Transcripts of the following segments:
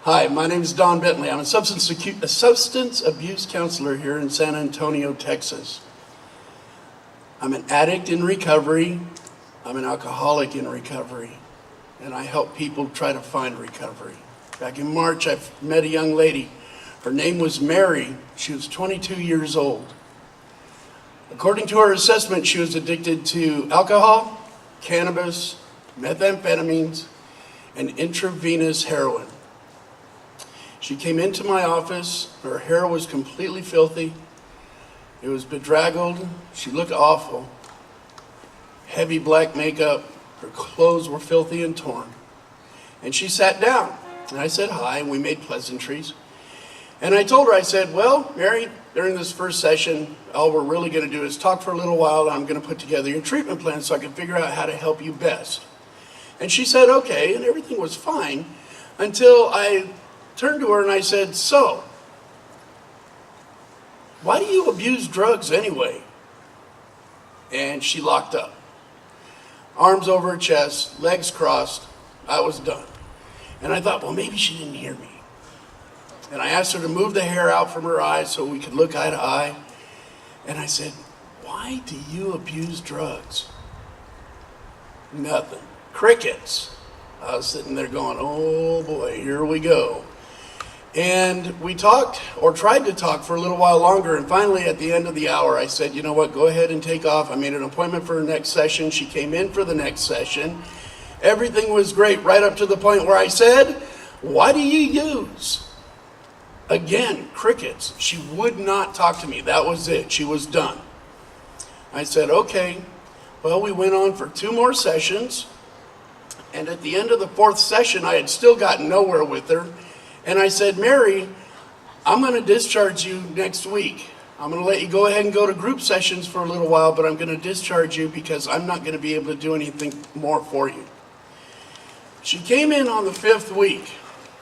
Hi, my name is Don Bentley. I'm a substance abuse counselor here in San Antonio, Texas. I'm an addict in recovery. I'm an alcoholic in recovery. And I help people try to find recovery. Back in March, I met a young lady. Her name was Mary. She was 22 years old. According to her assessment, she was addicted to alcohol, cannabis, methamphetamines, and intravenous heroin. She came into my office. Her hair was completely filthy. It was bedraggled. She looked awful. Heavy black makeup. Her clothes were filthy and torn. And she sat down. And I said hi, and we made pleasantries. And I told her, I said, well, Mary, during this first session, all we're really going to do is talk for a little while, and I'm going to put together your treatment plan so I can figure out how to help you best. And she said, okay, and everything was fine until I turned to her and I said, so, why do you abuse drugs anyway? And she locked up. Arms over her chest, legs crossed. I was done. And I thought, well, maybe she didn't hear me. And I asked her to move the hair out from her eyes so we could look eye to eye. And I said, why do you abuse drugs? Nothing. Crickets. I was sitting there going, oh boy, here we go. And we talked, or tried to talk, for a little while longer, and finally at the end of the hour I said, you know what, go ahead and take off. I made an appointment for her next session. She came in for the next session. Everything was great right up to the point where I said, what do you use? Again, crickets. She would not talk to me. That was it. She was done. I said, okay. Well, we went on for 2 more sessions, and at the end of the 4th session I had still gotten nowhere with her. And I said, Mary, I'm going to discharge you next week. I'm going to let you go ahead and go to group sessions for a little while, but I'm going to discharge you because I'm not going to be able to do anything more for you. She came in on the 5th week,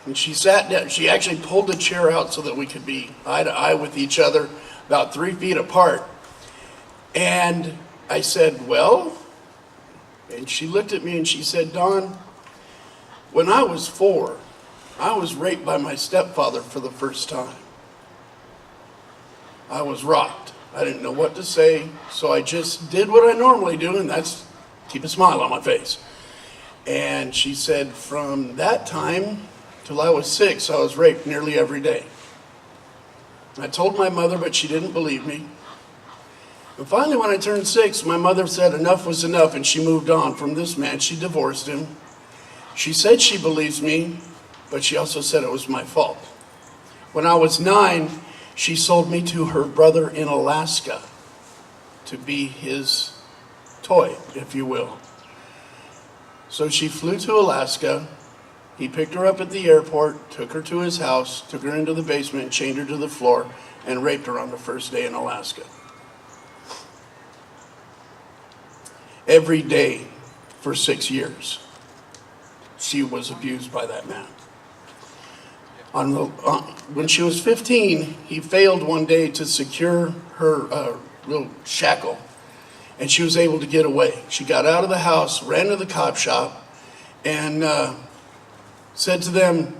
and she sat down. She actually pulled the chair out so that we could be eye to eye with each other, about 3 feet apart. And I said, well, and she looked at me and she said, Don, when I was 4, I was raped by my stepfather for the first time. I was rocked. I didn't know what to say, so I just did what I normally do, and that's keep a smile on my face. And she said, from that time till I was 6, I was raped nearly every day. I told my mother, but she didn't believe me. And finally, when I turned 6, my mother said enough was enough, and she moved on from this man. She divorced him. She said she believes me, but she also said it was my fault. When I was 9, she sold me to her brother in Alaska to be his toy, if you will. So she flew to Alaska. He picked her up at the airport, took her to his house, took her into the basement, chained her to the floor, and raped her on the first day in Alaska. Every day for 6 years, she was abused by that man. When she was 15, he failed one day to secure her little shackle, and she was able to get away. She got out of the house, ran to the cop shop, and said to them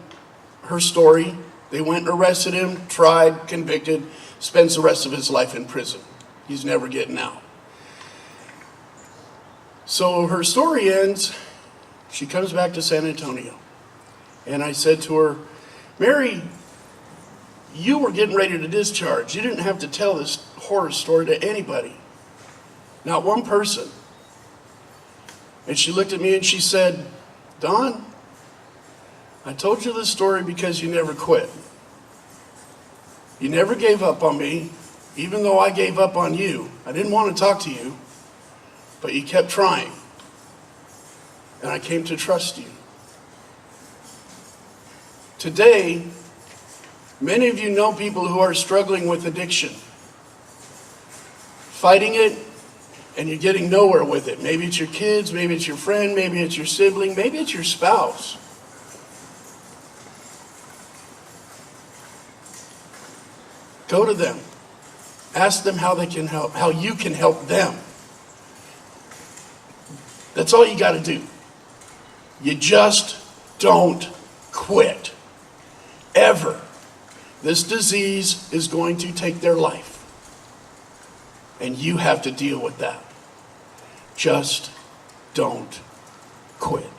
her story. They went and arrested him, tried, convicted, spends the rest of his life in prison. He's never getting out. So her story ends. She comes back to San Antonio, and I said to her, Mary, you were getting ready to discharge. You didn't have to tell this horror story to anybody. Not one person. And she looked at me and she said, Don, I told you this story because you never quit. You never gave up on me, even though I gave up on you. I didn't want to talk to you, but you kept trying. And I came to trust you. Today, many of you know people who are struggling with addiction, fighting it, and you're getting nowhere with it. Maybe it's your kids, maybe it's your friend, maybe it's your sibling, maybe it's your spouse. Go to them. Ask them how they can help, how you can help them. That's all you got to do. You just don't quit. ever. This disease is going to take their life. And you have to deal with that. Just don't quit.